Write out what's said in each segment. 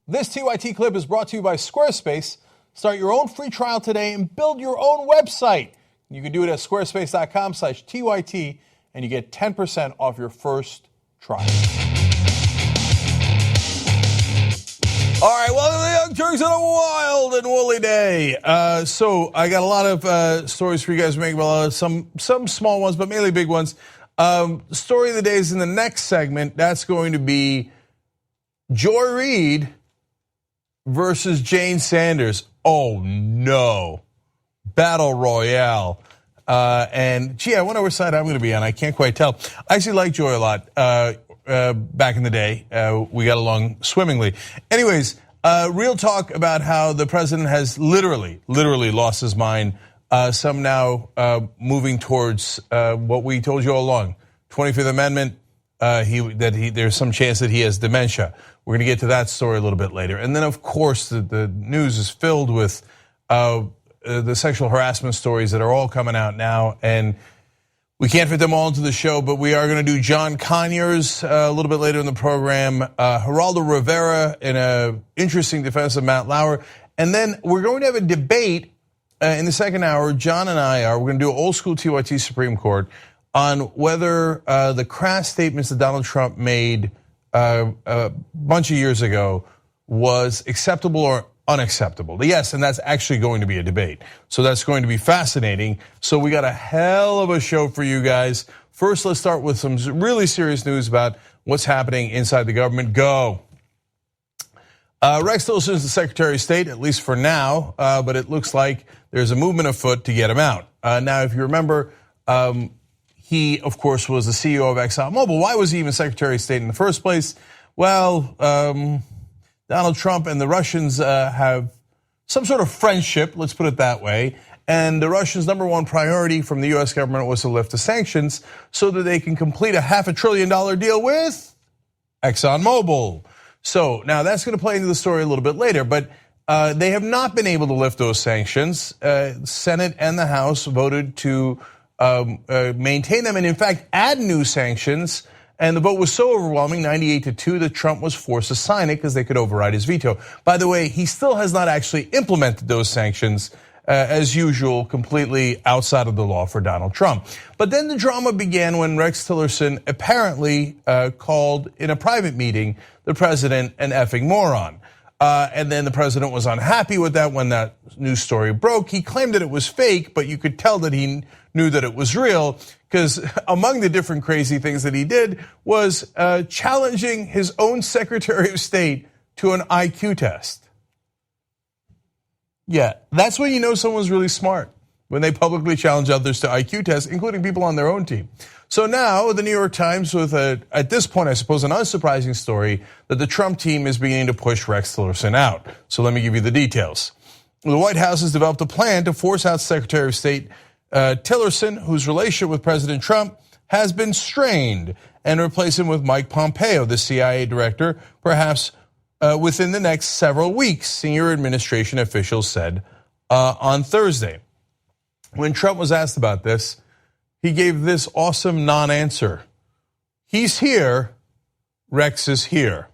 This TYT clip is brought to you by Squarespace. Start your own free trial today and build your own website. You can do it at squarespace.com/TYT and you get 10% off your first trial. All right, welcome to the Young Turks on a wild and woolly day. So I got a lot of stories for you guys to make about some small ones, but mainly big ones. Story of the day is in the next segment. That's going to be Joy Reid versus Jane Sanders. Oh no, battle royale. And gee, I wonder which side I'm going to be on. I can't quite tell. I actually like Joy a lot. Back in the day, we got along swimmingly. Anyways, real talk about how the president has literally lost his mind. Some now moving towards what we told you all along, 25th Amendment. There's some chance that he has dementia. We're going to get to that story a little bit later. And then, of course, the news is filled with the sexual harassment stories that are all coming out now. And we can't fit them all into the show, but we are going to do John Conyers a little bit later in the program. Geraldo Rivera in an interesting defense of Matt Lauer. And then we're going to have a debate in the second hour. John and we're going to do an old school TYT Supreme Court on whether the crass statements that Donald Trump made a bunch of years ago was acceptable or unacceptable. Yes, and that's actually going to be a debate. So that's going to be fascinating. So we got a hell of a show for you guys. First, let's start with some really serious news about what's happening inside the government. Go. Rex Tillerson is the Secretary of State, at least for now, but it looks like there's a movement afoot to get him out. Now, if you remember, he, of course, was the CEO of ExxonMobil. Why was he even Secretary of State in the first place? Well, Donald Trump and the Russians have some sort of friendship, let's put it that way. And the Russians' number one priority from the US government was to lift the sanctions so that they can complete a $500 billion deal with ExxonMobil. So now that's going to play into the story a little bit later, but they have not been able to lift those sanctions. Senate and the House voted to maintain them and in fact add new sanctions. And the vote was so overwhelming, 98-2, that Trump was forced to sign it because they could override his veto. By the way, he still has not actually implemented those sanctions, as usual, completely outside of the law for Donald Trump. But then the drama began when Rex Tillerson apparently called in a private meeting the president an effing moron. And then the president was unhappy with that when that news story broke. He claimed that it was fake, but you could tell that he knew that it was real, because among the different crazy things that he did was challenging his own Secretary of State to an IQ test. Yeah, that's when you know someone's really smart, when they publicly challenge others to IQ tests, including people on their own team. So now the New York Times with at this point, I suppose, an unsurprising story that the Trump team is beginning to push Rex Tillerson out. So let me give you the details. The White House has developed a plan to force out Secretary of State Tillerson, whose relationship with President Trump has been strained, and replace him with Mike Pompeo, the CIA director, perhaps within the next several weeks, senior administration officials said on Thursday. When Trump was asked about this, he gave this awesome non-answer. He's here, Rex is here.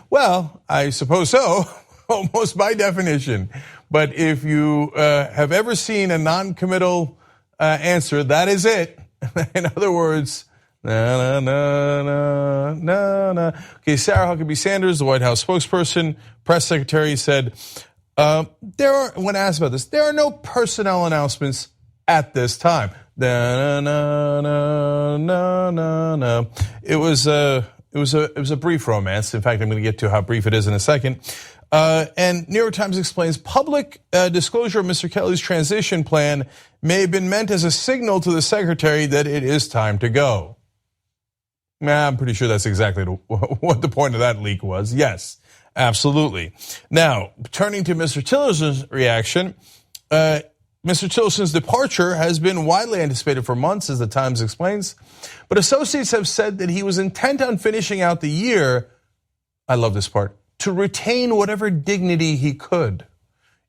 Well, I suppose so, almost by definition. But if you have ever seen a non-committal answer, that is it. In other words, na na na na na na. Okay, Sarah Huckabee Sanders, the White House spokesperson, press secretary, said, when asked about this, there are no personnel announcements at this time. Na na na na na na. It was a brief romance. In fact, I'm going to get to how brief it is in a second. And New York Times explains public disclosure of Mr. Kelly's transition plan may have been meant as a signal to the secretary that it is time to go. I'm pretty sure that's exactly what the point of that leak was. Yes, absolutely. Now, turning to Mr. Tillerson's reaction, Mr. Tillerson's departure has been widely anticipated for months, as the Times explains, but associates have said that he was intent on finishing out the year, I love this part, to retain whatever dignity he could.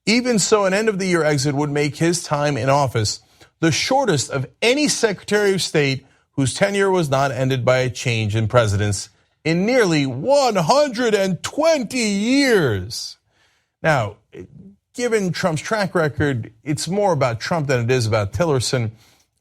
Even so, an end-of-the-year exit would make his time in office the shortest of any Secretary of State whose tenure was not ended by a change in presidents in nearly 120 years. Now, given Trump's track record, it's more about Trump than it is about Tillerson.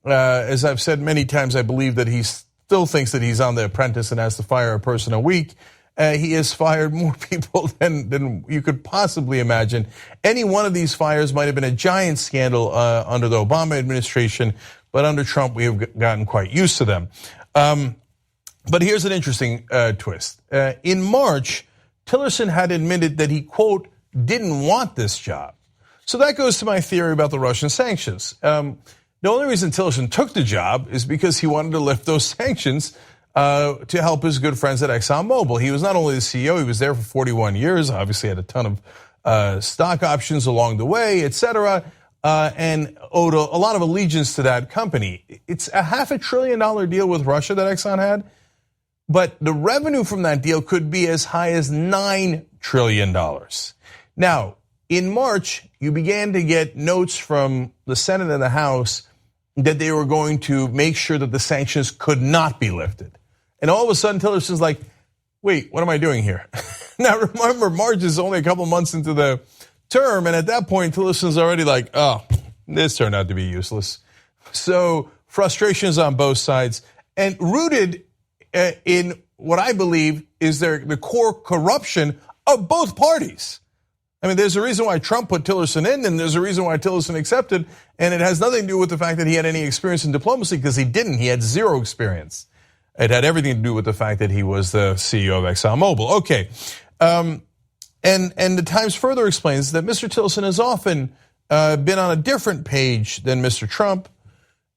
As I've said many times, I believe that he still thinks that he's on The Apprentice and has to fire a person a week. He has fired more people than you could possibly imagine. Any one of these fires might have been a giant scandal under the Obama administration, but under Trump, we have gotten quite used to them. But here's an interesting twist. In March, Tillerson had admitted that he, quote, didn't want this job. So that goes to my theory about the Russian sanctions. The only reason Tillerson took the job is because he wanted to lift those sanctions to help his good friends at ExxonMobil. He was not only the CEO, he was there for 41 years, obviously had a ton of stock options along the way, et cetera, and owed a lot of allegiance to that company. It's a $500 billion deal with Russia that Exxon had, but the revenue from that deal could be as high as $9 trillion. Now, in March, you began to get notes from the Senate and the House that they were going to make sure that the sanctions could not be lifted. And all of a sudden, Tillerson's like, wait, what am I doing here? Now, remember, March is only a couple months into the term, and at that point, Tillerson's already like, oh, this turned out to be useless. So frustrations on both sides, and rooted in what I believe is the core corruption of both parties. I mean, there's a reason why Trump put Tillerson in, and there's a reason why Tillerson accepted, and it has nothing to do with the fact that he had any experience in diplomacy, because he didn't. He had zero experience. It had everything to do with the fact that he was the CEO of ExxonMobil. Okay, and the Times further explains that Mr. Tillerson has often been on a different page than Mr. Trump,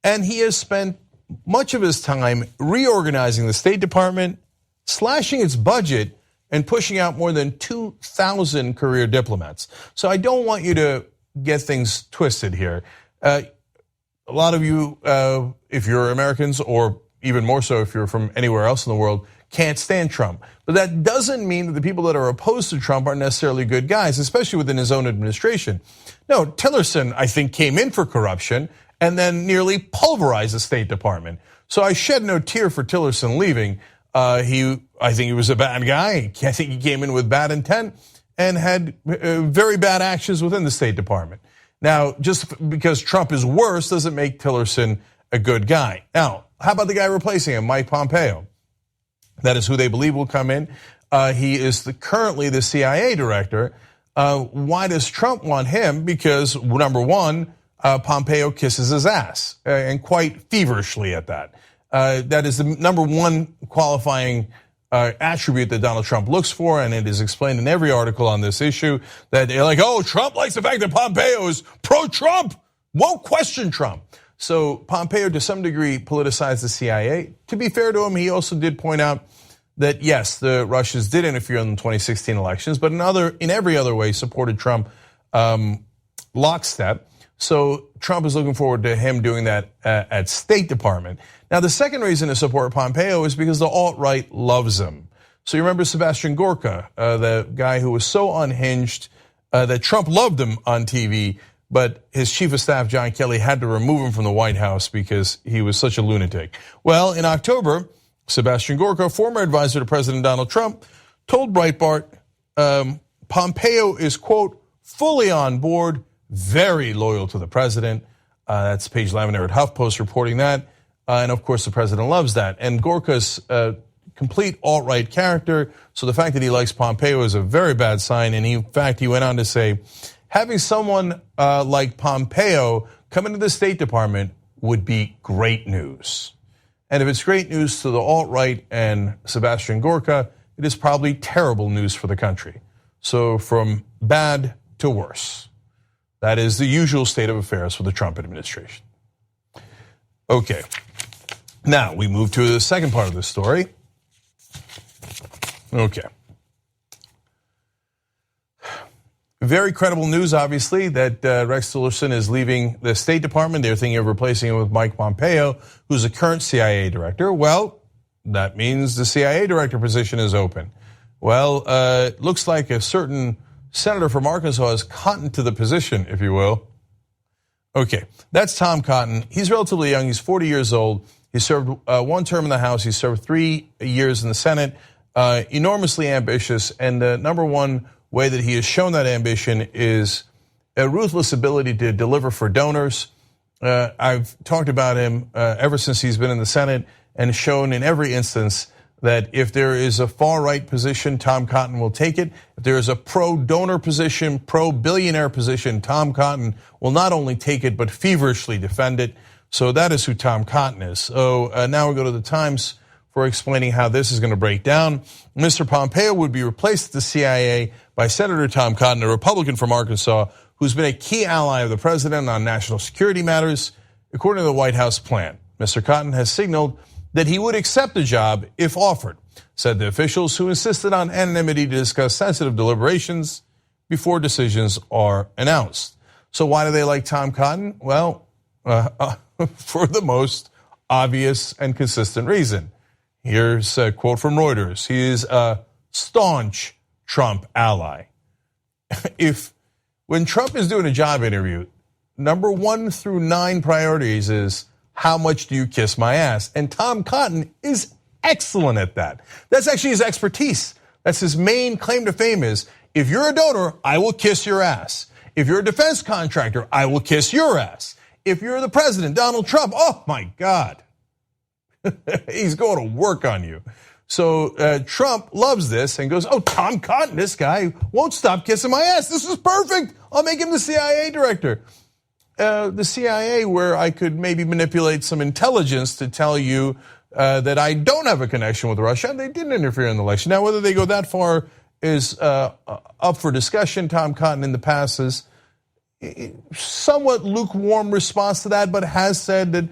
and he has spent much of his time reorganizing the State Department, slashing its budget, and pushing out more than 2,000 career diplomats. So I don't want you to get things twisted here. A lot of you, if you're Americans, or even more so if you're from anywhere else in the world, can't stand Trump. But that doesn't mean that the people that are opposed to Trump aren't necessarily good guys, especially within his own administration. No, Tillerson, I think, came in for corruption and then nearly pulverized the State Department. So I shed no tear for Tillerson leaving. I think he was a bad guy. I think he came in with bad intent and had very bad actions within the State Department. Now, just because Trump is worse doesn't make Tillerson a good guy. Now, how about the guy replacing him, Mike Pompeo? That is who they believe will come in. He is currently the CIA director. Why does Trump want him? Because, number one, Pompeo kisses his ass, and quite feverishly at that. That is the number one qualifying attribute that Donald Trump looks for, and it is explained in every article on this issue that they're like, oh, Trump likes the fact that Pompeo is pro-Trump, won't question Trump. So Pompeo, to some degree, politicized the CIA. To be fair to him, he also did point out that, yes, the Russians did interfere in the 2016 elections, but in every other way supported Trump lockstep. So Trump is looking forward to him doing that at State Department. Now, the second reason to support Pompeo is because the alt-right loves him. So you remember Sebastian Gorka, the guy who was so unhinged that Trump loved him on TV, but his chief of staff, John Kelly, had to remove him from the White House because he was such a lunatic. Well, in October, Sebastian Gorka, former advisor to President Donald Trump, told Breitbart Pompeo is, quote, fully on board, very loyal to the president. That's Paige Lavender at HuffPost reporting that. And of course, the president loves that. And Gorka's a complete alt-right character, so the fact that he likes Pompeo is a very bad sign. And in fact, he went on to say, having someone like Pompeo come into the State Department would be great news. And if it's great news to the alt-right and Sebastian Gorka, it is probably terrible news for the country. So from bad to worse. That is the usual state of affairs for the Trump administration. Okay, now we move to the second part of the story. Okay. Very credible news, obviously, that Rex Tillerson is leaving the State Department. They're thinking of replacing him with Mike Pompeo, who's the current CIA director. Well, that means the CIA director position is open. Well, it looks like a certain senator from Arkansas has cottoned to the position, if you will. Okay, that's Tom Cotton. He's relatively young. He's 40 years old. He served one term in the House. He served 3 years in the Senate. enormously ambitious, and the number one way that he has shown that ambition is a ruthless ability to deliver for donors. I've talked about him ever since he's been in the Senate, and shown in every instance that if there is a far-right position, Tom Cotton will take it. If there is a pro-donor position, pro-billionaire position, Tom Cotton will not only take it, but feverishly defend it. So that is who Tom Cotton is. So now we go to the Times for explaining how this is going to break down. Mr. Pompeo would be replaced at the CIA by Senator Tom Cotton, a Republican from Arkansas, who's been a key ally of the president on national security matters, according to the White House plan. Mr. Cotton has signaled that he would accept the job if offered, said the officials, who insisted on anonymity to discuss sensitive deliberations before decisions are announced. So why do they like Tom Cotton? Well, for the most obvious and consistent reason. Here's a quote from Reuters. He is a staunch Trump ally. When Trump is doing a job interview, number 1 through 9 priorities is, how much do you kiss my ass? And Tom Cotton is excellent at that. That's actually his expertise. That's his main claim to fame is, if you're a donor, I will kiss your ass. If you're a defense contractor, I will kiss your ass. If you're the president, Donald Trump, oh my God. He's going to work on you. So Trump loves this and goes, oh, Tom Cotton, this guy won't stop kissing my ass. This is perfect. I'll make him the CIA director. The CIA, where I could maybe manipulate some intelligence to tell you that I don't have a connection with Russia, and they didn't interfere in the election. Now, whether they go that far is up for discussion. Tom Cotton in the past has somewhat lukewarm response to that, but has said that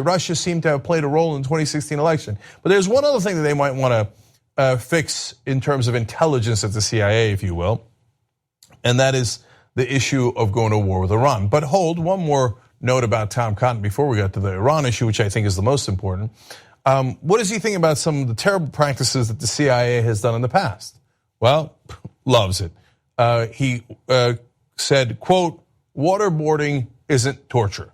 Russia seemed to have played a role in the 2016 election. But there's one other thing that they might want to fix in terms of intelligence at the CIA, if you will, and that is the issue of going to war with Iran. But hold, one more note about Tom Cotton before we got to the Iran issue, which I think is the most important. What does he think about some of the terrible practices that the CIA has done in the past? Well, loves it. He said, quote, waterboarding isn't torture.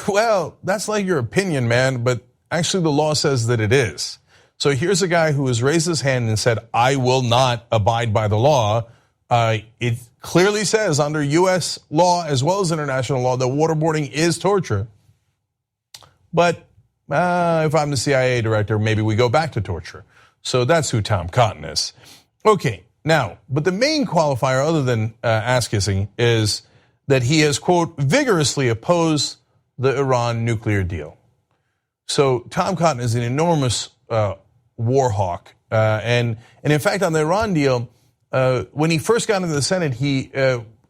Well, that's like your opinion, man, but actually the law says that it is. So here's a guy who has raised his hand and said, I will not abide by the law. It clearly says under US law as well as international law that waterboarding is torture. But if I'm the CIA director, maybe we go back to torture. So that's who Tom Cotton is. Okay, now, but the main qualifier other than ass-kissing is that he has, quote, vigorously opposed the Iran nuclear deal. So Tom Cotton is an enormous war hawk. And in fact, on the Iran deal, when he first got into the Senate, he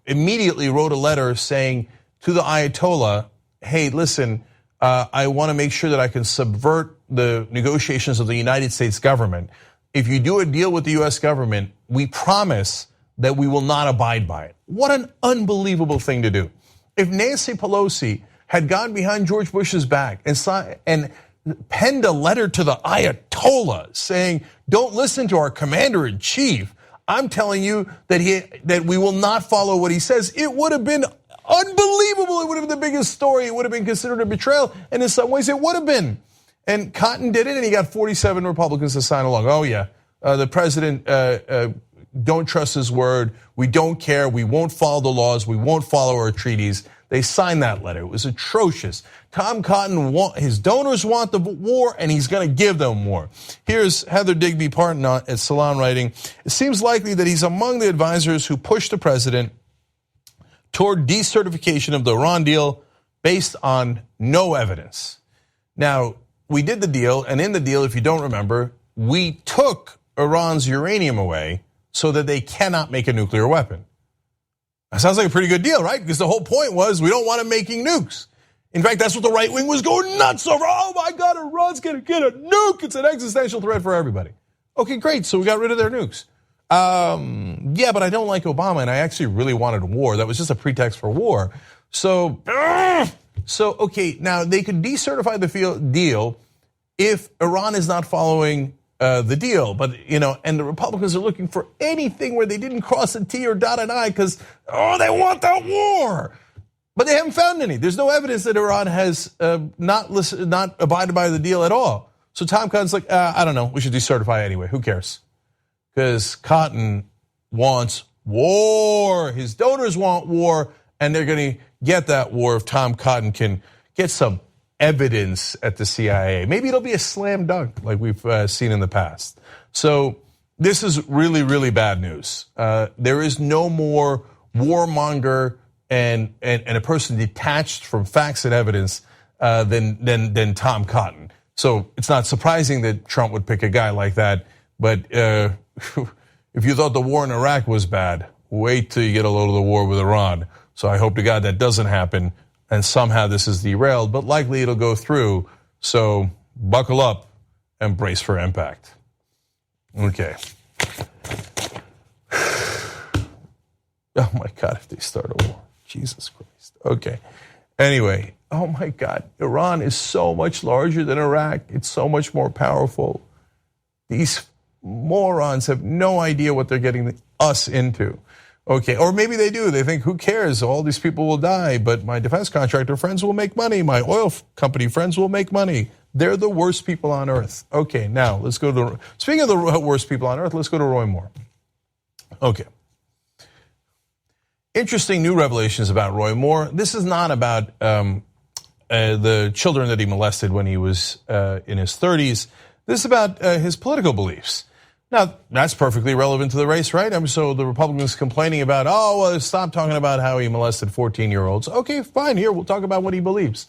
immediately wrote a letter saying to the Ayatollah, hey, listen, I want to make sure that I can subvert the negotiations of the United States government. If you do a deal with the US government, we promise that we will not abide by it. What an unbelievable thing to do. If Nancy Pelosi had gone behind George Bush's back and penned a letter to the Ayatollah saying, don't listen to our commander-in-chief, I'm telling you that we will not follow what he says, it would have been unbelievable. It would have been the biggest story. It would have been considered a betrayal. And in some ways, it would have been. And Cotton did it, and he got 47 Republicans to sign along. Oh, yeah, the president, don't trust his word. We don't care. We won't follow the laws. We won't follow our treaties. They signed that letter. It was atrocious. Tom Cotton, his donors want the war, and he's going to give them more. Here's Heather Digby Parton at Salon writing, it seems likely that he's among the advisors who pushed the president toward decertification of the Iran deal based on no evidence. Now, we did the deal, and in the deal, if you don't remember, we took Iran's uranium away so that they cannot make a nuclear weapon. That sounds like a pretty good deal, right? Because the whole point was we don't want them making nukes. In fact, that's what the right wing was going nuts over. Oh my God, Iran's gonna get a nuke. It's an existential threat for everybody. Okay, great, so we got rid of their nukes. Yeah, but I don't like Obama, and I actually really wanted war. That was just a pretext for war. So okay, now they could decertify the deal if Iran is not following the deal, but and the Republicans are looking for anything where they didn't cross a T or dot an I because they want that war, but they haven't found any. There's no evidence that Iran has not abided by the deal at all. So Tom Cotton's like, I don't know, we should decertify anyway. Who cares? Because Cotton wants war. His donors want war, and they're going to get that war if Tom Cotton can get some evidence at the CIA. Maybe it'll be a slam dunk like we've seen in the past. So this is really, really bad news. There is no more warmonger and a person detached from facts and evidence than Tom Cotton. So it's not surprising that Trump would pick a guy like that. But if you thought the war in Iraq was bad, wait till you get a load of the war with Iran. So I hope to God that doesn't happen and somehow this is derailed, but likely it'll go through. So buckle up and brace for impact. Okay. Oh my God, if they start a war. Jesus Christ. Okay. Anyway, oh my God, Iran is so much larger than Iraq. It's so much more powerful. These morons have no idea what they're getting us into. Okay, or maybe they do. They think, who cares? All these people will die, but my defense contractor friends will make money. My oil company friends will make money. They're the worst people on earth. Okay, now let's go to, speaking of the worst people on earth, let's go to Roy Moore. Okay. Interesting new revelations about Roy Moore. This is not about the children that he molested when he was in his 30s. This is about his political beliefs. Now, that's perfectly relevant to the race, right? So the Republicans complaining about, stop talking about how he molested 14-year-olds. Okay, fine, here, we'll talk about what he believes.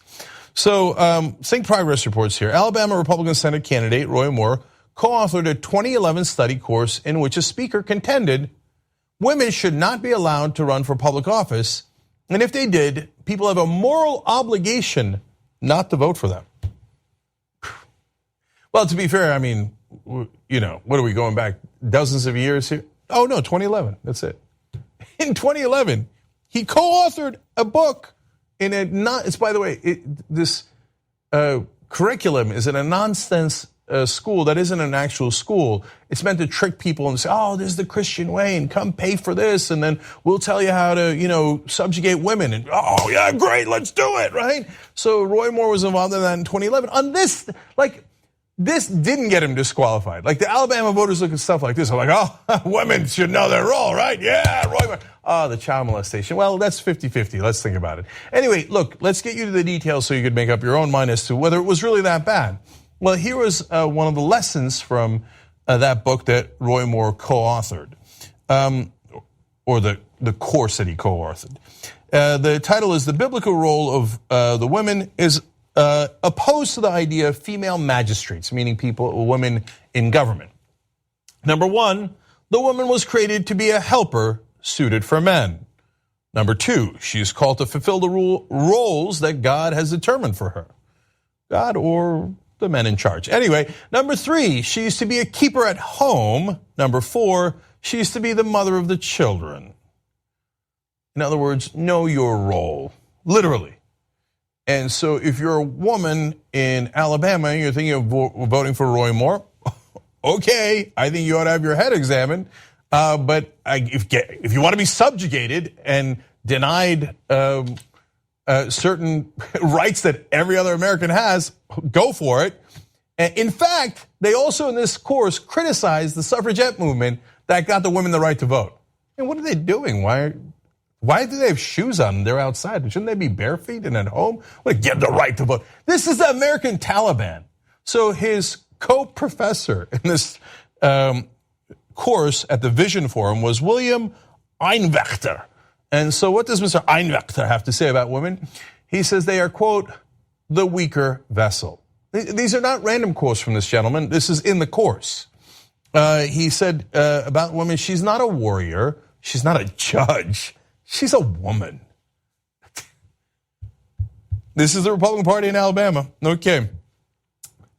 So, Think Progress reports here. Alabama Republican Senate candidate Roy Moore co-authored a 2011 study course in which a speaker contended women should not be allowed to run for public office, and if they did, people have a moral obligation not to vote for them. Well, to be fair, I mean, you know, what are we going back dozens of years here? Oh no, 2011, that's it. In 2011, he co-authored a book in a, it's by the way, this curriculum is in a nonsense school that isn't an actual school. It's meant to trick people and say, oh, this is the Christian way and come pay for this and then we'll tell you how to, you know, subjugate women and, oh yeah, great, let's do it, right? So Roy Moore was involved in that in 2011. On this, like, this didn't get him disqualified. Like the Alabama voters look at stuff like this, are like, oh, women should know their role, right? Yeah, Roy Moore. Oh, the child molestation. Well, that's 50-50. Let's think about it. Anyway, look, let's get you to the details so you could make up your own mind as to whether it was really that bad. Well, here was one of the lessons from that book that Roy Moore co-authored, or the course that he co-authored. The title is "The Biblical Role of the Women is Opposed to the Idea of Female Magistrates," meaning women in government. Number one, the woman was created to be a helper suited for men. Number two, she is called to fulfill the roles that God has determined for her. God or the men in charge. Anyway, number three, she is to be a keeper at home. Number four, she is to be the mother of the children. In other words, know your role, literally. And so if you're a woman in Alabama and you're thinking of voting for Roy Moore, okay, I think you ought to have your head examined. But if you want to be subjugated and denied certain rights that every other American has, go for it. In fact, they also in this course criticized the suffragette movement that got the women the right to vote. And what are they doing? Why do they have shoes on? They're outside. Shouldn't they be bare feet and at home? Well, get the right to vote. This is the American Taliban. So his co-professor in this course at the Vision Forum was William Einwachter. And so what does Mr. Einwachter have to say about women? He says they are, quote, the weaker vessel. These are not random quotes from this gentleman. This is in the course. He said about women, she's not a warrior. She's not a judge. She's a woman. This is the Republican Party in Alabama. Okay.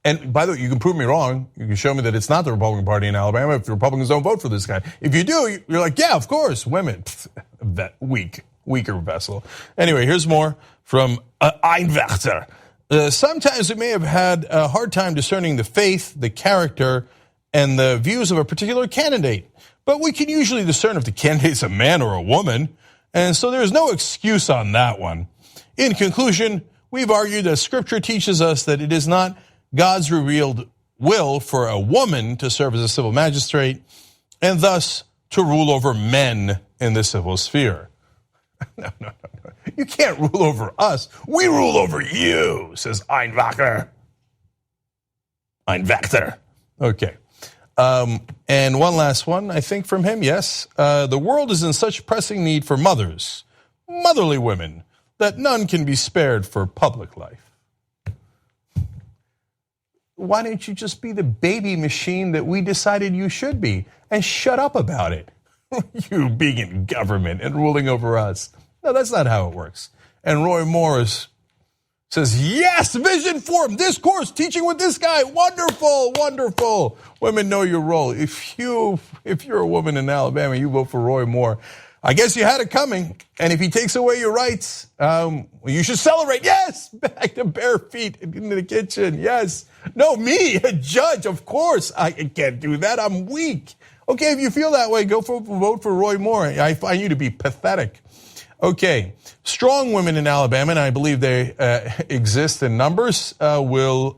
And by the way, you can prove me wrong. You can show me that it's not the Republican Party in Alabama if the Republicans don't vote for this guy. If you do, you're like, yeah, of course, women. That weaker vessel. Anyway, here's more from Einwachter. Sometimes we may have had a hard time discerning the faith, the character, and the views of a particular candidate. But we can usually discern if the candidate's a man or a woman. And so there's no excuse on that one. In conclusion, we've argued that Scripture teaches us that it is not God's revealed will for a woman to serve as a civil magistrate and thus to rule over men in the civil sphere. No. You can't rule over us. We rule over you, says Einwacher. Okay. And one last one, I think, from him. Yes. The world is in such pressing need for mothers, motherly women, that none can be spared for public life. Why don't you just be the baby machine that we decided you should be and shut up about it? You being in government and ruling over us. No, that's not how it works. And Roy Morris says, yes, vision form, discourse, teaching with this guy. Wonderful. Women know your role. If you're a woman in Alabama, you vote for Roy Moore. I guess you had it coming. And if he takes away your rights, you should celebrate. Yes, back to bare feet into the kitchen. Yes. No, me, a judge, of course. I can't do that. I'm weak. Okay, if you feel that way, vote for Roy Moore. I find you to be pathetic. Okay, strong women in Alabama, and I believe they exist in numbers, will,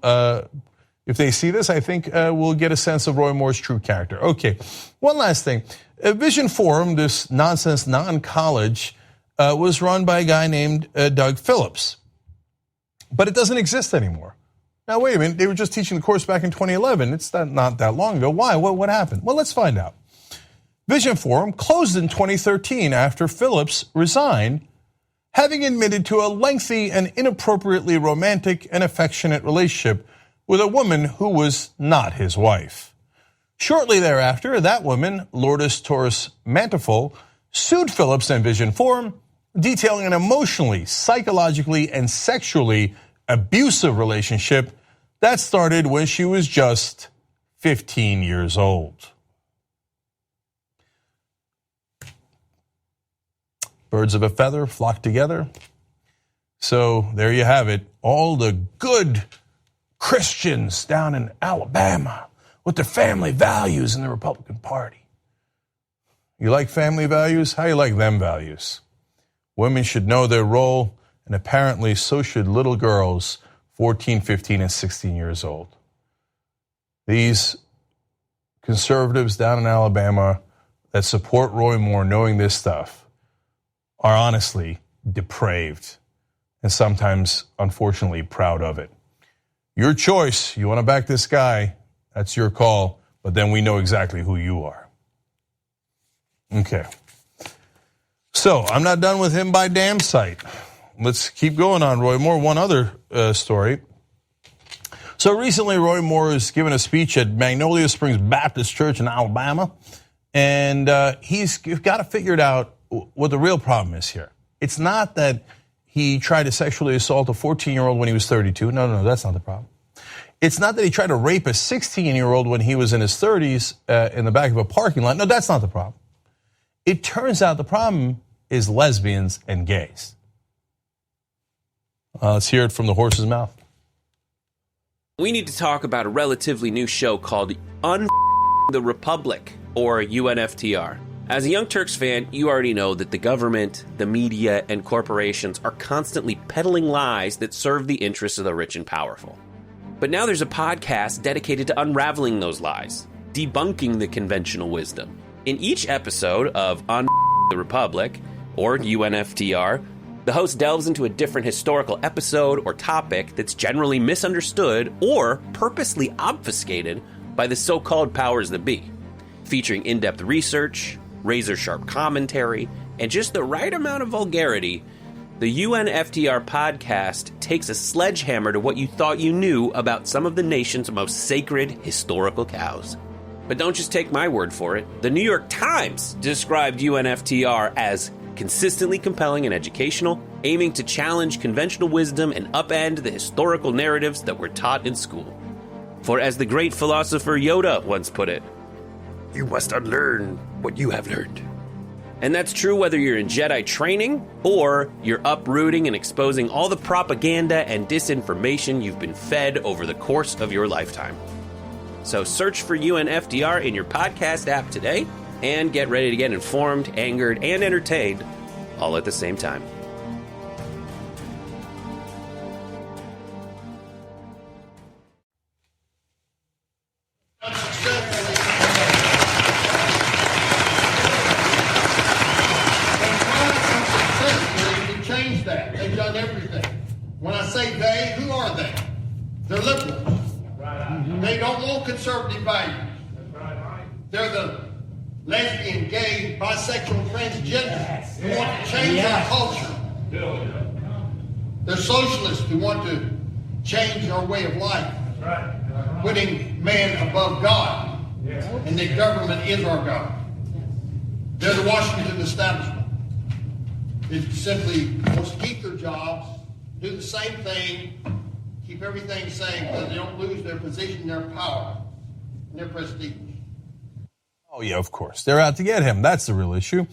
if they see this, I think will get a sense of Roy Moore's true character. Okay, one last thing. Vision Forum, this nonsense non-college, was run by a guy named Doug Phillips. But it doesn't exist anymore. Now, wait a minute. They were just teaching the course back in 2011. It's not that long ago. Why? What happened? Well, let's find out. Vision Forum closed in 2013 after Phillips resigned, having admitted to a lengthy and inappropriately romantic and affectionate relationship with a woman who was not his wife. Shortly thereafter, that woman, Lourdes Torres Mantefol, sued Phillips and Vision Forum, detailing an emotionally, psychologically, and sexually abusive relationship that started when she was just 15 years old. Birds of a feather flock together. So there you have it. All the good Christians down in Alabama with their family values in the Republican Party. You like family values? How you like them values? Women should know their role, and apparently so should little girls 14, 15, and 16 years old. These conservatives down in Alabama that support Roy Moore knowing this stuff are honestly depraved and sometimes, unfortunately, proud of it. Your choice. You want to back this guy, that's your call, but then we know exactly who you are. Okay. So I'm not done with him by damn sight. Let's keep going on Roy Moore. One other story. So recently, Roy Moore has given a speech at Magnolia Springs Baptist Church in Alabama, and he's got to figure it out what the real problem is here. It's not that he tried to sexually assault a 14-year-old when he was 32. No, that's not the problem. It's not that he tried to rape a 16-year-old when he was in his 30s in the back of a parking lot. No, that's not the problem. It turns out the problem is lesbians and gays. Let's hear it from the horse's mouth. We need to talk about a relatively new show called the Republic, or UNFTR. As a Young Turks fan, you already know that the government, the media, and corporations are constantly peddling lies that serve the interests of the rich and powerful. But now there's a podcast dedicated to unraveling those lies, debunking the conventional wisdom. In each episode of the Republic, or UNFTR, the host delves into a different historical episode or topic that's generally misunderstood or purposely obfuscated by the so-called powers that be, featuring in-depth research, razor-sharp commentary, and just the right amount of vulgarity. The UNFTR podcast takes a sledgehammer to what you thought you knew about some of the nation's most sacred historical cows. But don't just take my word for it. The New York Times described UNFTR as consistently compelling and educational, aiming to challenge conventional wisdom and upend the historical narratives that were taught in school. For as the great philosopher Yoda once put it, "You must unlearn what you have learned." And that's true whether you're in Jedi training or you're uprooting and exposing all the propaganda and disinformation you've been fed over the course of your lifetime. So search for UNFTR in your podcast app today and get ready to get informed, angered, and entertained all at the same time. are they? They're liberals. They don't want conservative values. They're the lesbian, gay, bisexual, transgender who want to change our culture. They're socialists who want to change our way of life, putting man above God, and that government is our God. They're the Washington establishment. It simply wants to keep their jobs, do the same thing, keep everything the same so they don't lose their position, their power, and their prestige. Oh, yeah, of course. They're out to get him. That's the real issue.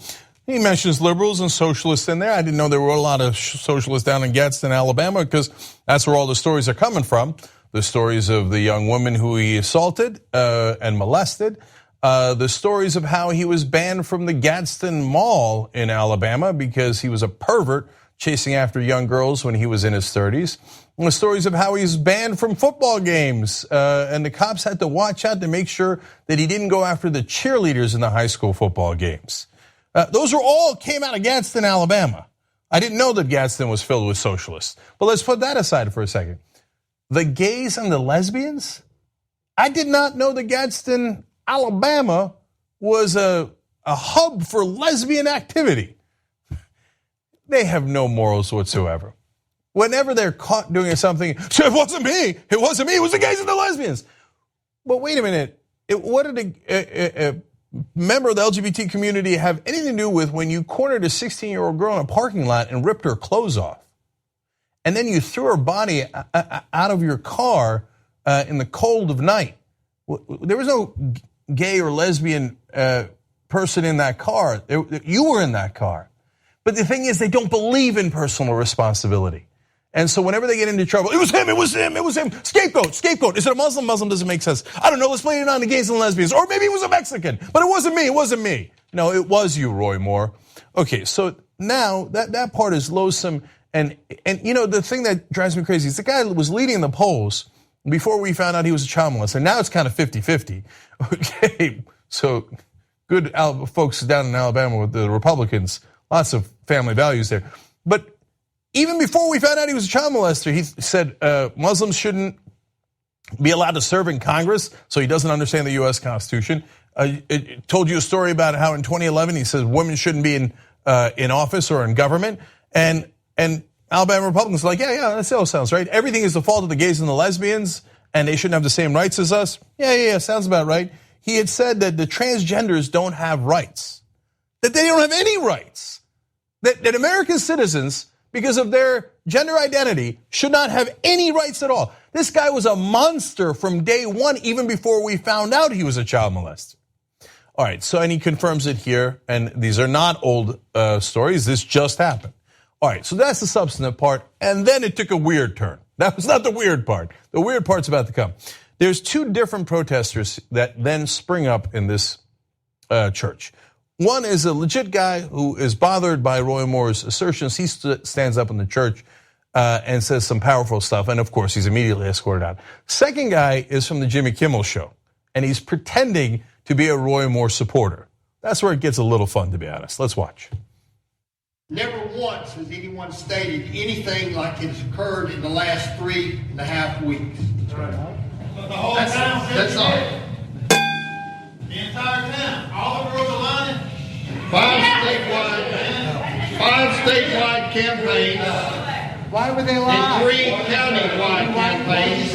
He mentions liberals and socialists in there. I didn't know there were a lot of socialists down in Gadsden, Alabama, because that's where all the stories are coming from. The stories of the young woman who he assaulted and molested. The stories of how he was banned from the Gadsden Mall in Alabama because he was a pervert chasing after young girls when he was in his 30s. And the stories of how he's banned from football games, and the cops had to watch out to make sure that he didn't go after the cheerleaders in the high school football games. Those are all came out of Gadsden, Alabama. I didn't know that Gadsden was filled with socialists. But let's put that aside for a second. The gays and the lesbians? I did not know that Gadsden, Alabama was a hub for lesbian activity. They have no morals whatsoever. Whenever they're caught doing something, it wasn't me, it was the gays and the lesbians. But wait a minute, what did a member of the LGBT community have anything to do with when you cornered a 16-year-old girl in a parking lot and ripped her clothes off? And then you threw her body out of your car in the cold of night. There was no gay or lesbian person in that car. You were in that car. But the thing is, they don't believe in personal responsibility. And so whenever they get into trouble, it was him. Scapegoat. Is it a Muslim? Muslim doesn't make sense. I don't know, let's blame it on the gays and lesbians. Or maybe it was a Mexican. But it wasn't me. No, it was you, Roy Moore. Okay, so now that part is loathsome. And you know, the thing that drives me crazy is the guy was leading the polls before we found out he was a child molester. Now it's kind of 50-50. Okay, so good folks down in Alabama with the Republicans, lots of family values there. But even before we found out he was a child molester, he said Muslims shouldn't be allowed to serve in Congress, so he doesn't understand the U.S. Constitution. It told you a story about how in 2011 he says women shouldn't be in office or in government, and Alabama Republicans are like, yeah, that all sounds right. Everything is the fault of the gays and the lesbians, and they shouldn't have the same rights as us. Yeah, sounds about right. He had said that the transgenders don't have rights, that they don't have any rights, that American citizens, because of their gender identity, should not have any rights at all. This guy was a monster from day one, even before we found out he was a child molester. All right, so and he confirms it here, and these are not old stories. This just happened. All right, so that's the substantive part, and then it took a weird turn. That was not the weird part. The weird part's about to come. There's two different protesters that then spring up in this church. One is a legit guy who is bothered by Roy Moore's assertions. He stands up in the church and says some powerful stuff, and of course he's immediately escorted out. Second guy is from the Jimmy Kimmel Show, and he's pretending to be a Roy Moore supporter. That's where it gets a little fun, to be honest. Let's watch. Never once has anyone stated anything like has occurred in the last 3.5 weeks. That's all. The entire town, all the girls are lining. 5 statewide campaigns. Why would they lie? And 3 countywide campaigns.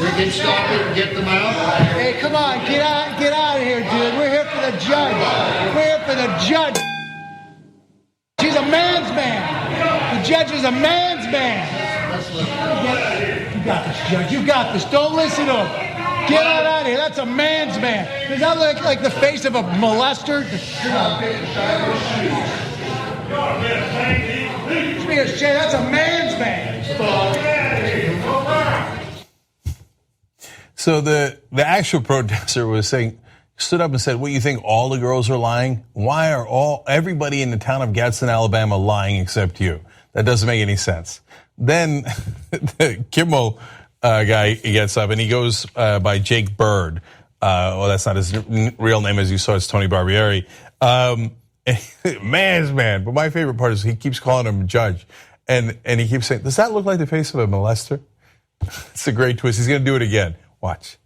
We can stop it and get them out. Hey, come on, get out of here, dude. We're here for the judge. We're here for the judge. She's a man's man. The judge is a man's man. You got this, Judge. You got this. Don't listen to him. Get out of here. That's a man's man. Does that look like the face of a molester? That's a man's man. So the actual protester was saying, stood up and said, what, you think all the girls are lying? Why are everybody in the town of Gadsden, Alabama lying except you? That doesn't make any sense. Then the Kimmel guy gets up and he goes by Jake Bird. Well, that's not his real name, as you saw, it's Tony Barbieri. Man's man. But my favorite part is he keeps calling him judge. And he keeps saying, does that look like the face of a molester? It's a great twist. He's going to do it again. Watch.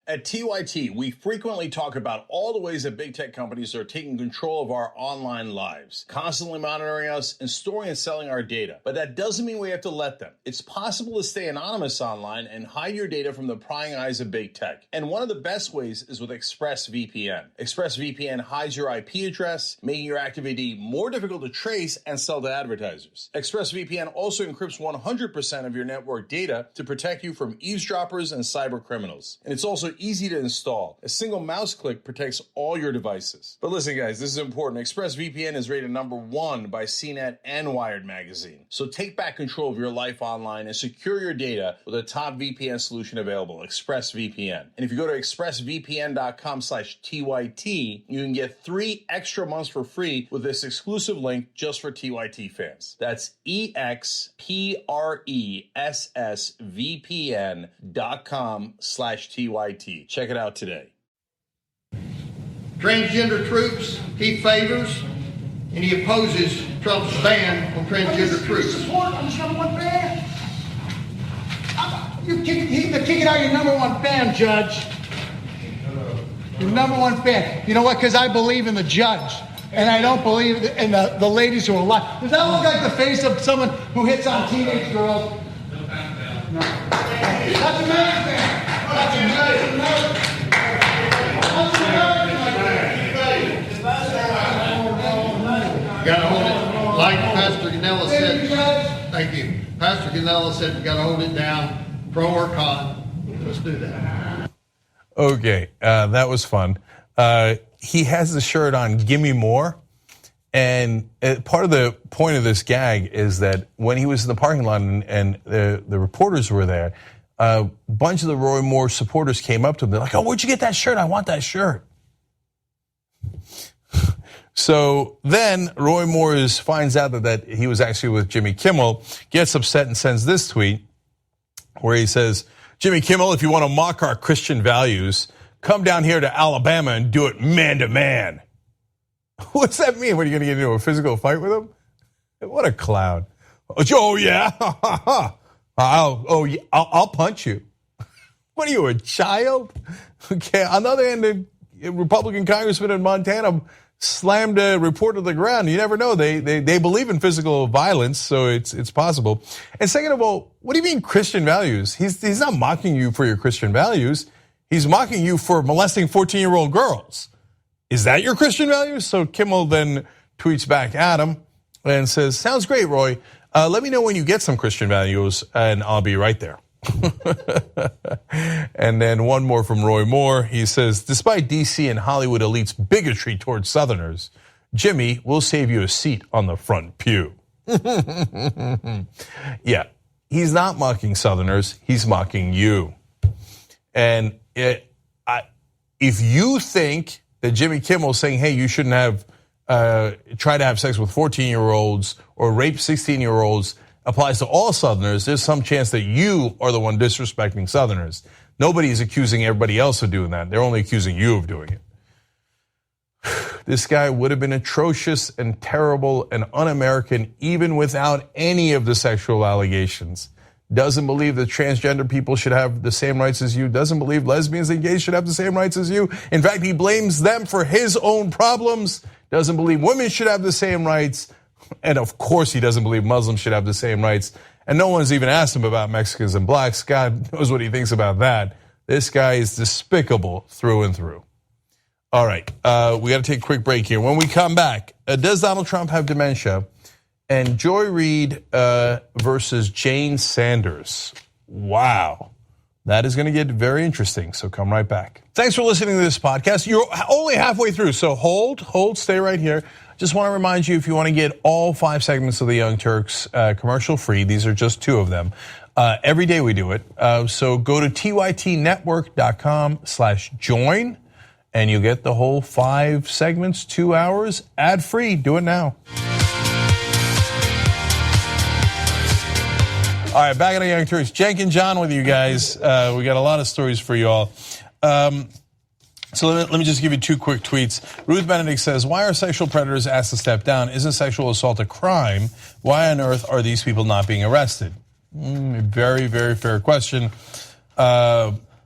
At TYT, we frequently talk about all the ways that big tech companies are taking control of our online lives, constantly monitoring us and storing and selling our data. But that doesn't mean we have to let them. It's possible to stay anonymous online and hide your data from the prying eyes of big tech. And one of the best ways is with ExpressVPN. ExpressVPN hides your IP address, making your activity more difficult to trace and sell to advertisers. ExpressVPN also encrypts 100% of your network data to protect you from eavesdroppers and cyber criminals. And it's also easy to install. A single mouse click protects all your devices. But listen, guys, this is important. ExpressVPN is rated #1 by CNET and Wired magazine. So take back control of your life online and secure your data with a top VPN solution available, ExpressVPN. And if you go to expressvpn.com/TYT, you can get 3 extra months for free with this exclusive link just for TYT fans. That's expressvpn.com/TYT. Check it out today. Transgender troops he favors, and he opposes Trump's ban on transgender troops. I'm just #1 fan. You're kicking out your #1 fan, Judge. Your #1 fan. You know what? Because I believe in the judge. And I don't believe in the ladies who are alive. Does that look like the face of someone who hits on teenage girls? No. That's a man's man. That's a man's man. Gotta hold it, like Pastor Ganella said. Thank you. Pastor Ganella said we gotta hold it down, pro or con. Let's do that. Okay, that was fun. He has the shirt on, Gimme More. And part of the point of this gag is that when he was in the parking lot and the reporters were there, a bunch of the Roy Moore supporters came up to him. They're like, oh, where'd you get that shirt? I want that shirt. So then Roy Moore finds out that he was actually with Jimmy Kimmel, gets upset and sends this tweet where he says, Jimmy Kimmel, if you want to mock our Christian values, come down here to Alabama and do it man to man. What's that mean? What, are you going to get into a physical fight with him? What a clown. Oh, yeah. I'll punch you. What are you, a child? Okay. On the other hand, the Republican congressman in Montana slammed a reporter to the ground. You never know. They believe in physical violence, so it's possible. And second of all, what do you mean Christian values? He's not mocking you for your Christian values. He's mocking you for molesting 14-year-old girls. Is that your Christian values? So Kimmel then tweets back at him and says, sounds great, Roy. Let me know when you get some Christian values, and I'll be right there. And then one more from Roy Moore. He says, despite D.C. and Hollywood elites' bigotry towards Southerners, Jimmy will save you a seat on the front pew. Yeah, he's not mocking Southerners. He's mocking you. And if you think that Jimmy Kimmel saying, hey, you shouldn't have try to have sex with 14-year-olds or rape 16-year-olds applies to all Southerners, there's some chance that you are the one disrespecting Southerners. Nobody's accusing everybody else of doing that. They're only accusing you of doing it. This guy would have been atrocious and terrible and un-American even without any of the sexual allegations. Doesn't believe that transgender people should have the same rights as you. Doesn't believe lesbians and gays should have the same rights as you. In fact, he blames them for his own problems. Doesn't believe women should have the same rights. And of course, he doesn't believe Muslims should have the same rights. And no one's even asked him about Mexicans and blacks. God knows what he thinks about that. This guy is despicable through and through. All right, we got to take a quick break here. When we come back, does Donald Trump have dementia? And Joy Reid versus Jane Sanders. Wow. That is going to get very interesting, so come right back. Thanks for listening to this podcast. You're only halfway through, so hold, stay right here. Just want to remind you, if you want to get all 5 segments of the Young Turks commercial free, these are just 2 of them. Every day we do it. So go to tytnetwork.com/join, and you'll get the whole 5 segments, 2 hours, ad free. Do it now. All right, back on the Young Turks. Cenk and John with you guys. We got a lot of stories for you all. So let me just give you two quick tweets. Ruth Benedict says, why are sexual predators asked to step down? Isn't sexual assault a crime? Why on earth are these people not being arrested? Very, very fair question.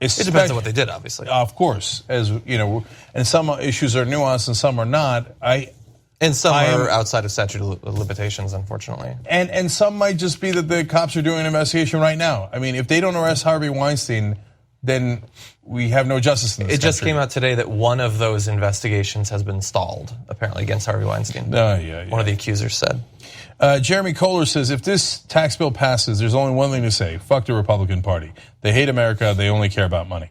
It depends on what they did, obviously. Of course, as you know, and some issues are nuanced and some are not. And some are outside of statute of limitations, unfortunately. And some might just be that the cops are doing an investigation right now. I mean, if they don't arrest Harvey Weinstein, then we have no justice in this country. It just came out today that one of those investigations has been stalled, apparently, against Harvey Weinstein. Yeah. One of the accusers said. Jeremy Kohler says, if this tax bill passes, there's only one thing to say. Fuck the Republican Party. They hate America. They only care about money.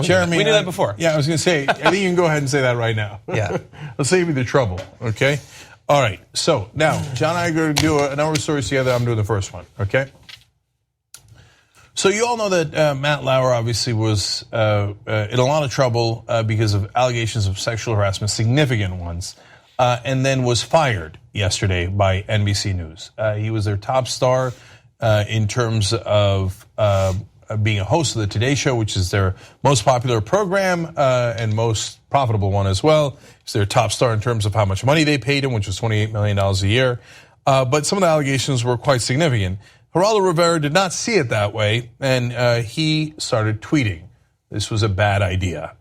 Jeremy, we knew that before. Yeah, I was going to say, I think you can go ahead and say that right now. Yeah. Let's save you the trouble, okay? All right, so now, John and I are going to do a number of stories together. I'm doing the first one, okay? So you all know that Matt Lauer obviously was in a lot of trouble because of allegations of sexual harassment, significant ones, and then was fired yesterday by NBC News. He was their top star in terms of being a host of the Today Show, which is their most popular program and most profitable one as well. He's their top star in terms of how much money they paid him, which was $28 million a year. But some of the allegations were quite significant. Geraldo Rivera did not see it that way, and he started tweeting. This was a bad idea.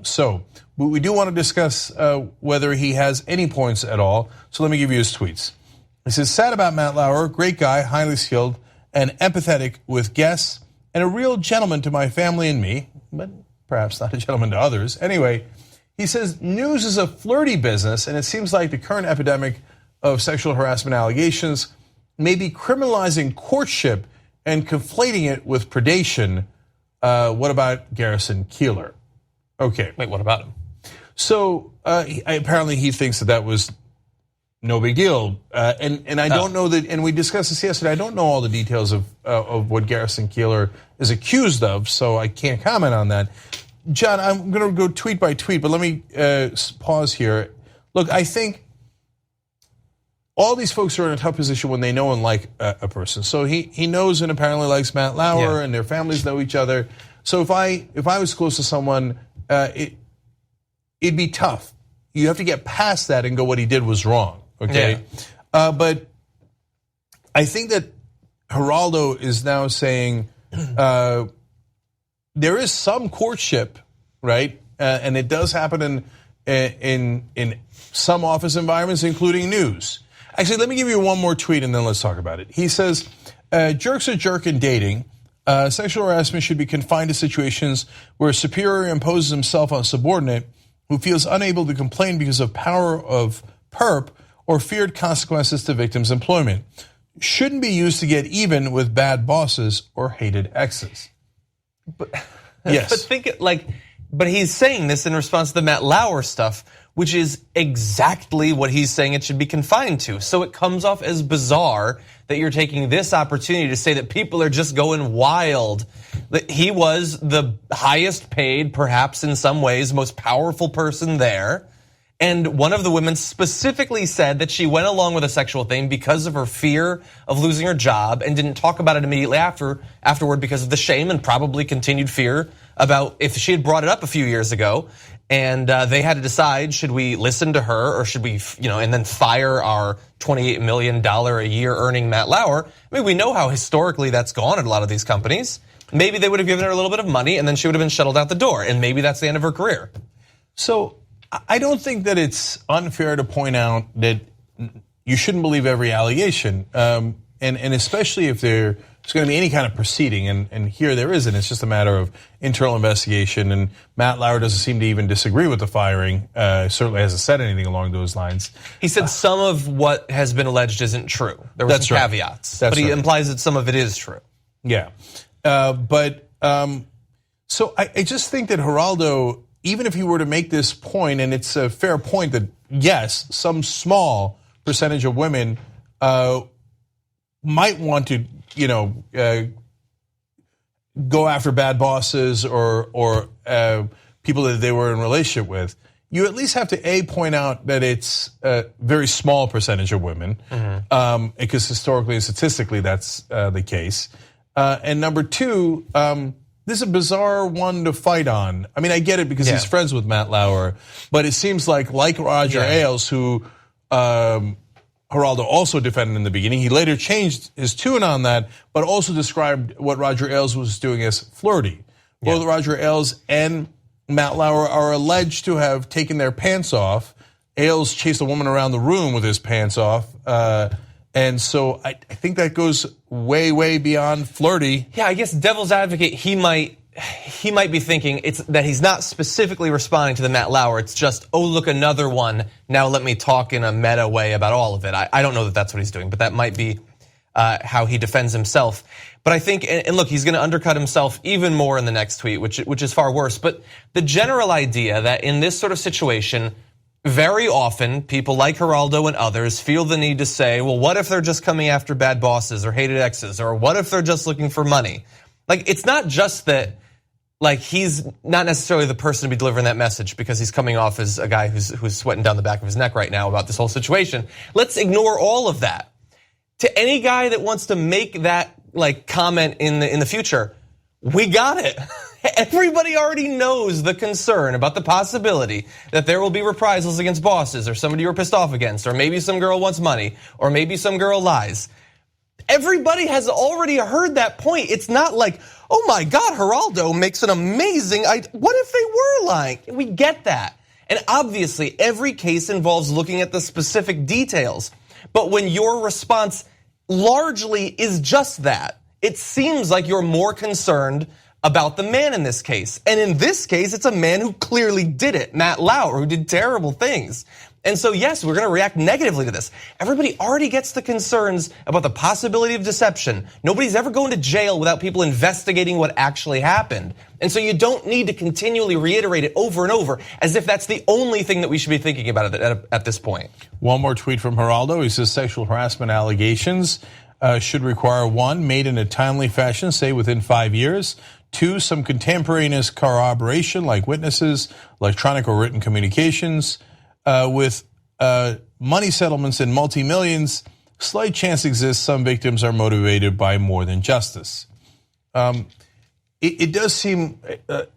So we do want to discuss whether he has any points at all. So let me give you his tweets. He says, sad about Matt Lauer, great guy, highly skilled, and empathetic with guests, and a real gentleman to my family and me, but perhaps not a gentleman to others. Anyway, he says, news is a flirty business, and it seems like the current epidemic of sexual harassment allegations may be criminalizing courtship and conflating it with predation. What about Garrison Keillor? Okay. Wait, what about him? So apparently he thinks that was no big deal. And I don't know that, and we discussed this yesterday, I don't know all the details of what Garrison Keillor is accused of, so I can't comment on that. John, I'm going to go tweet by tweet, but let me pause here. Look, I think all these folks are in a tough position when they know and like a person. So he knows and apparently likes Matt Lauer, and their families know each other. So if I was close to someone, it'd be tough. You have to get past that and go, what he did was wrong. Okay, but I think that Geraldo is now saying there is some courtship, right? And it does happen in some office environments, including news. Actually, let me give you one more tweet and then let's talk about it. He says, jerks are jerk in dating. Sexual harassment should be confined to situations where a superior imposes himself on a subordinate who feels unable to complain because of power of perp or feared consequences to victims' employment. Shouldn't be used to get even with bad bosses or hated exes. But, yes. But he's saying this in response to the Matt Lauer stuff, which is exactly what he's saying it should be confined to. So it comes off as bizarre that you're taking this opportunity to say that people are just going wild. That he was the highest paid, perhaps in some ways, most powerful person there. And one of the women specifically said that she went along with a sexual thing because of her fear of losing her job and didn't talk about it immediately afterward because of the shame and probably continued fear about if she had brought it up a few years ago. And they had to decide, should we listen to her or should we, and then fire our $28 million a year earning Matt Lauer? I mean, we know how historically that's gone at a lot of these companies. Maybe they would have given her a little bit of money and then she would have been shuttled out the door. And maybe that's the end of her career. So I don't think that it's unfair to point out that you shouldn't believe every allegation, and especially if there's going to be any kind of proceeding, and here there isn't. It's just a matter of internal investigation, and Matt Lauer doesn't seem to even disagree with the firing. Certainly hasn't said anything along those lines. He said some of what has been alleged isn't true. There were some caveats, but he implies that some of it is true. Yeah, so I just think that Geraldo, even if he were to make this point, and it's a fair point that, yes, some small percentage of women might want to, go after bad bosses or people that they were in a relationship with, you at least have to, point out that it's a very small percentage of women, because historically and statistically that's the case. And number two, this is a bizarre one to fight on. I mean, I get it because he's friends with Matt Lauer, but it seems like Roger Ailes, who Geraldo also defended in the beginning, he later changed his tune on that, but also described what Roger Ailes was doing as flirty. Both Roger Ailes and Matt Lauer are alleged to have taken their pants off. Ailes chased a woman around the room with his pants off. And so I think that goes way, way beyond flirty. Yeah, I guess devil's advocate, he might be thinking it's that he's not specifically responding to the Matt Lauer. It's just, oh, look, another one. Now let me talk in a meta way about all of it. I don't know that that's what he's doing, but that might be how he defends himself. But I think, and look, he's going to undercut himself even more in the next tweet, which is far worse. But the general idea that in this sort of situation, very often, people like Geraldo and others feel the need to say, well, what if they're just coming after bad bosses or hated exes? Or what if they're just looking for money? Like, it's not just that, like, he's not necessarily the person to be delivering that message because he's coming off as a guy who's sweating down the back of his neck right now about this whole situation. Let's ignore all of that. To any guy that wants to make that, like, comment in the future, we got it. Everybody already knows the concern about the possibility that there will be reprisals against bosses or somebody you're pissed off against, or maybe some girl wants money, or maybe some girl lies. Everybody has already heard that point. It's not like, oh my God, Geraldo makes an amazing idea. What if they were lying? We get that. And obviously, every case involves looking at the specific details. But when your response largely is just that, it seems like you're more concerned about the man in this case. And in this case, it's a man who clearly did it, Matt Lauer, who did terrible things. And so, yes, we're going to react negatively to this. Everybody already gets the concerns about the possibility of deception. Nobody's ever going to jail without people investigating what actually happened. And so you don't need to continually reiterate it over and over as if that's the only thing that we should be thinking about at this point. One more tweet from Geraldo. He says sexual harassment allegations should require, 1, made in a timely fashion, say within 5 years. 2, some contemporaneous corroboration like witnesses, electronic or written communications. With money settlements in multi-millions, slight chance exists some victims are motivated by more than justice. It does seem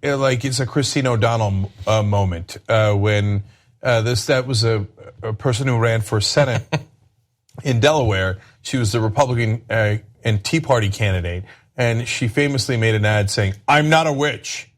like it's a Christine O'Donnell moment when that was a person who ran for Senate in Delaware. She was the Republican and Tea Party candidate, and she famously made an ad saying, "I'm not a witch,"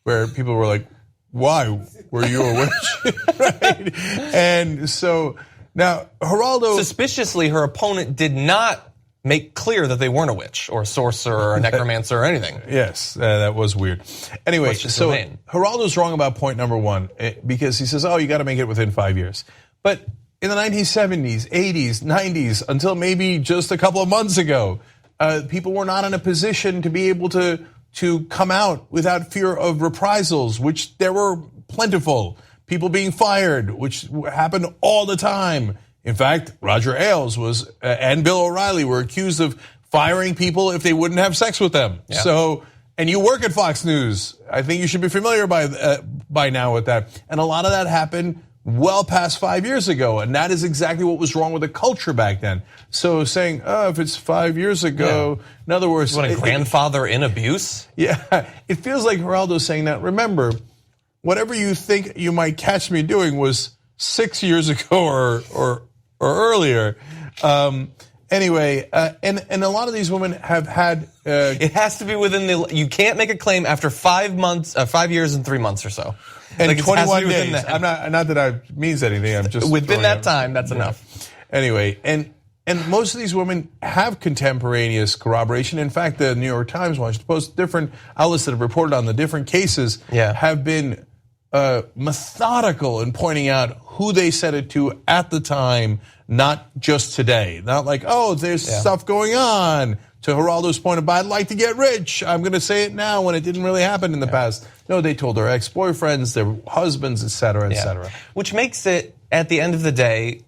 where people were like, why? Were you a witch? Right? And so now Geraldo... Suspiciously, her opponent did not make clear that they weren't a witch or a sorcerer or a necromancer or anything. Yes, that was weird. Anyway, so Geraldo's wrong about point number 1 because he says, oh, you got to make it within 5 years. But in the 1970s, 80s, 90s, until maybe just a couple of months ago, people were not in a position to be able to come out without fear of reprisals, which there were plentiful. People being fired, which happened all the time. In fact, Roger Ailes and Bill O'Reilly were accused of firing people if they wouldn't have sex with them. Yeah. So, and you work at Fox News. I think you should be familiar by now with that. And a lot of that happened well past 5 years ago, and that is exactly what was wrong with the culture back then. So saying, oh, if it's 5 years ago, in other words... What, a grandfather in abuse? Yeah, it feels like Geraldo's saying that. Remember, whatever you think you might catch me doing was 6 years ago or earlier. Anyway, and a lot of these women have had... it has to be within you can't make a claim after 5 months, 5 years and 3 months or so. And like 21 days. I'm not that it means anything. I'm just within that time. That's enough. Anyway, and most of these women have contemporaneous corroboration. In fact, the New York Times, Washington Post, different outlets that have reported on the different cases have been methodical in pointing out who they said it to at the time, not just today. Not like, oh, there's stuff going on. To Geraldo's point about, I'd like to get rich. I'm going to say it now when it didn't really happen in the past. No, they told their ex-boyfriends, their husbands, et cetera, et cetera. Which makes it, at the end of the day,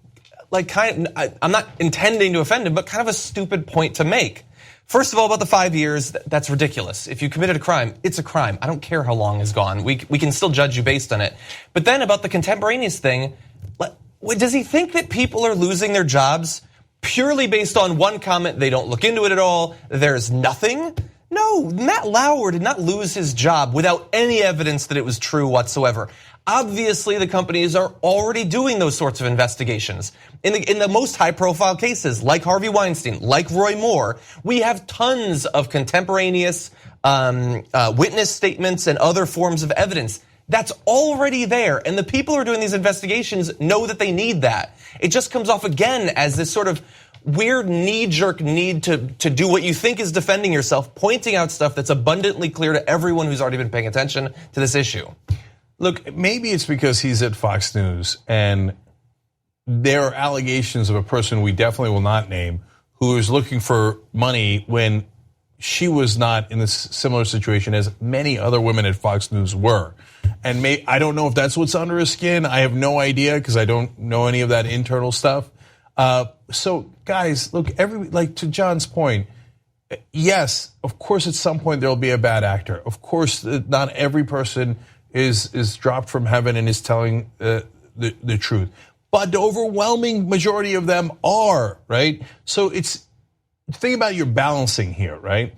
like I'm not intending to offend him, but kind of a stupid point to make. First of all, about the 5 years, that's ridiculous. If you committed a crime, it's a crime. I don't care how long is gone. We can still judge you based on it. But then about the contemporaneous thing, does he think that people are losing their jobs purely based on one comment? They don't look into it at all. There's nothing? No, Matt Lauer did not lose his job without any evidence that it was true whatsoever. Obviously, the companies are already doing those sorts of investigations. In the most high-profile cases, like Harvey Weinstein, like Roy Moore, we have tons of contemporaneous witness statements and other forms of evidence. That's already there, and the people who are doing these investigations know that they need that. It just comes off again as this sort of weird knee-jerk need to do what you think is defending yourself, pointing out stuff that's abundantly clear to everyone who's already been paying attention to this issue. Look, maybe it's because he's at Fox News and there are allegations of a person we definitely will not name who is looking for money when she was not in this similar situation as many other women at Fox News were. And I don't know if that's what's under his skin. I have no idea because I don't know any of that internal stuff. So guys, look, like to John's point, yes, of course at some point there'll be a bad actor. Of course not every person is dropped from heaven and is telling the truth. But the overwhelming majority of them are, right? So think about your balancing here, right?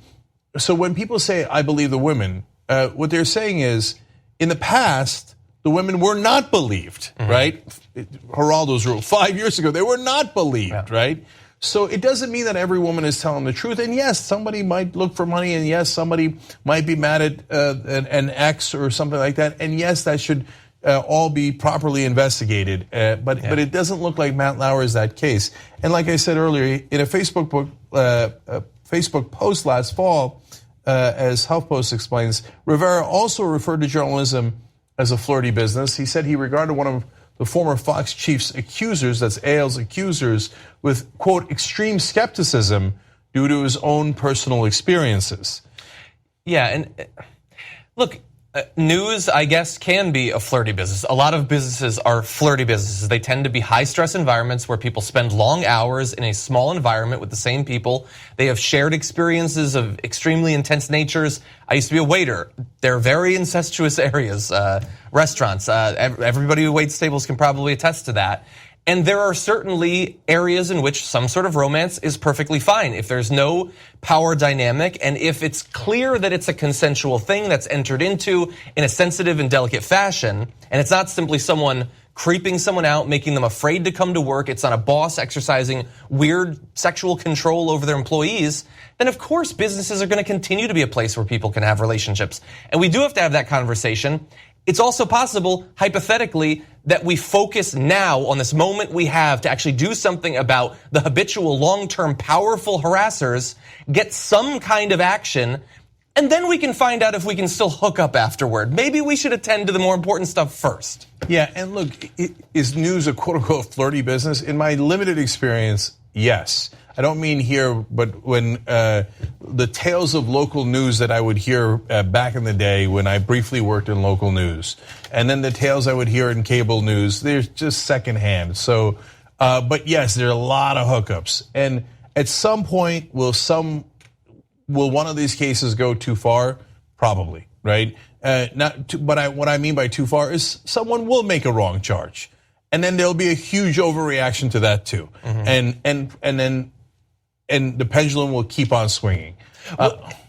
So when people say, I believe the women, what they're saying is, in the past, the women were not believed, right? Geraldo's rule, 5 years ago, they were not believed, right? So it doesn't mean that every woman is telling the truth. And yes, somebody might look for money, and yes, somebody might be mad at an ex or something like that. And yes, that should all be properly investigated. But it doesn't look like Matt Lauer is that case. And like I said earlier, in a Facebook post last fall, as HuffPost explains, Rivera also referred to journalism as a flirty business. He said he regarded one of the former Fox chief's accusers, that's AL's accusers, with, quote, extreme skepticism due to his own personal experiences. Yeah, and look, news, I guess, can be a flirty business. A lot of businesses are flirty businesses. They tend to be high-stress environments where people spend long hours in a small environment with the same people. They have shared experiences of extremely intense natures. I used to be a waiter. They're very incestuous areas, restaurants. Everybody who waits tables can probably attest to that. And there are certainly areas in which some sort of romance is perfectly fine. If there's no power dynamic and if it's clear that it's a consensual thing that's entered into in a sensitive and delicate fashion, and it's not simply someone creeping someone out, making them afraid to come to work, it's not a boss exercising weird sexual control over their employees, then of course businesses are going to continue to be a place where people can have relationships. And we do have to have that conversation. It's also possible, hypothetically, that we focus now on this moment we have to actually do something about the habitual, long-term, powerful harassers, get some kind of action, and then we can find out if we can still hook up afterward. Maybe we should attend to the more important stuff first. Yeah, and look, is news a quote-unquote flirty business? In my limited experience, yes. I don't mean here, but when the tales of local news that I would hear back in the day when I briefly worked in local news, and then the tales I would hear in cable news, they're just secondhand. So, but yes, there are a lot of hookups, and at some point, will one of these cases go too far? Probably, right? What I mean by too far is someone will make a wrong charge, and then there'll be a huge overreaction to that too, and the pendulum will keep on swinging.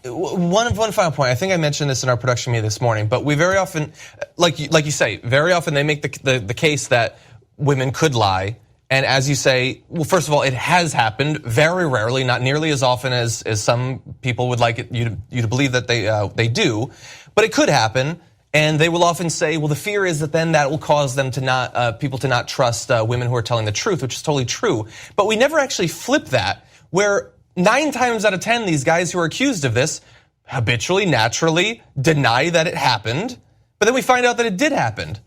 One final point. I think I mentioned this in our production meeting this morning, but we very often, like you say, very often they make the case that women could lie. And as you say, well, first of all, it has happened very rarely, not nearly as often as some people would like you to believe that they do, but it could happen. And they will often say, well, the fear is that then that will cause them to not people to not trust women who are telling the truth, which is totally true. But we never actually flip that, where 9 times out of 10, these guys who are accused of this habitually, naturally deny that it happened, but then we find out that it did happen.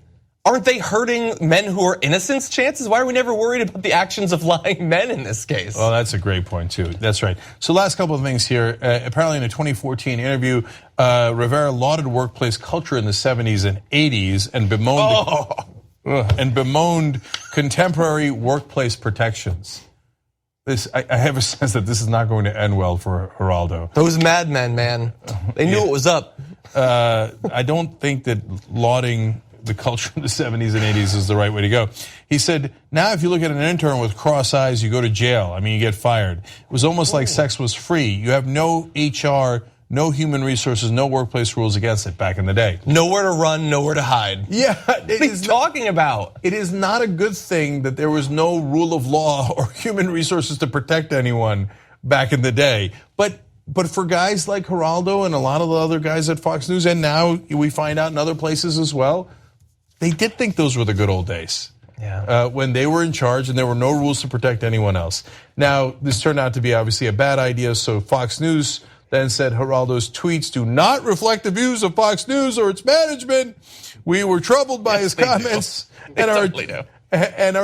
Aren't they hurting men who are innocent's chances? Why are we never worried about the actions of lying men in this case? Well, that's a great point, too. That's right. So last couple of things here. Apparently in a 2014 interview, Rivera lauded workplace culture in the 70s and 80s and bemoaned contemporary workplace protections. I have a sense that this is not going to end well for Geraldo. Those madmen, man. They knew what was up. I don't think that lauding the culture in the 70s and 80s is the right way to go. He said, now if you look at an intern with cross eyes, you go to jail. I mean, you get fired. It was almost like sex was free. You have no HR, no human resources, no workplace rules against it back in the day. Nowhere to run, nowhere to hide. Yeah, What are you talking about? It is not a good thing that there was no rule of law or human resources to protect anyone back in the day. But for guys like Geraldo and a lot of the other guys at Fox News, and now we find out in other places as well, they did think those were the good old days. Yeah. When they were in charge and there were no rules to protect anyone else. Now, this turned out to be obviously a bad idea, so Fox News then said Geraldo's tweets do not reflect the views of Fox News or its management. We were troubled by his comments and are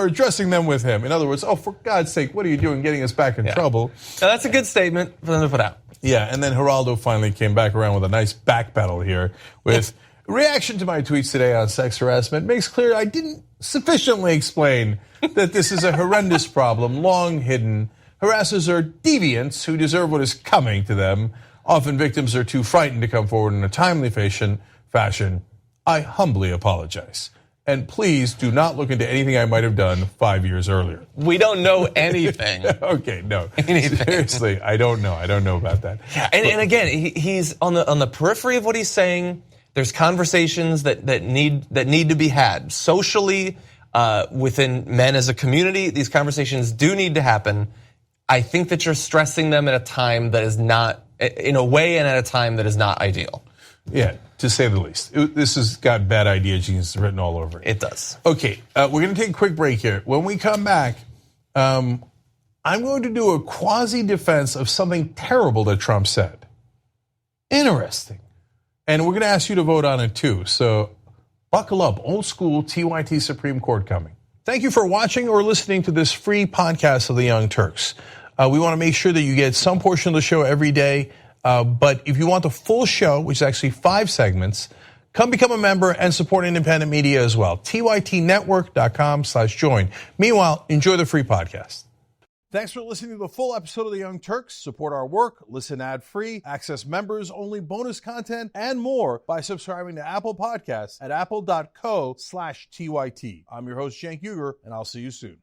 addressing them with him. In other words, for God's sake, what are you doing getting us back in trouble? Now, that's a good statement for them to put out. Yeah, and then Geraldo finally came back around with a nice backpedal here with reaction to my tweets today on sex harassment. Makes clear I didn't sufficiently explain that this is a horrendous problem, long hidden. Harassers are deviants who deserve what is coming to them. Often victims are too frightened to come forward in a timely fashion. I humbly apologize. And please do not look into anything I might have done 5 years earlier. We don't know anything. Okay, no. Anything. Seriously, I don't know. I don't know about that. Yeah, and again, he's on the periphery of what he's saying. There's conversations that need to be had socially within men as a community. These conversations do need to happen. I think that you're stressing them at a time that is not, in a way, and at a time that is not ideal. Yeah, to say the least. This has got bad idea genes written all over it. It does. Okay, we're going to take a quick break here. When we come back, I'm going to do a quasi-defense of something terrible that Trump said. Interesting. And we're going to ask you to vote on it too. So buckle up. Old school TYT Supreme Court coming. Thank you for watching or listening to this free podcast of the Young Turks. We want to make sure that you get some portion of the show every day. But if you want the full show, which is actually 5 segments, come become a member and support independent media as well. tytnetwork.com/join. Meanwhile, enjoy the free podcast. Thanks for listening to the full episode of The Young Turks. Support our work, listen ad-free, access members-only bonus content, and more by subscribing to Apple Podcasts at apple.co/TYT. I'm your host, Cenk John, and I'll see you soon.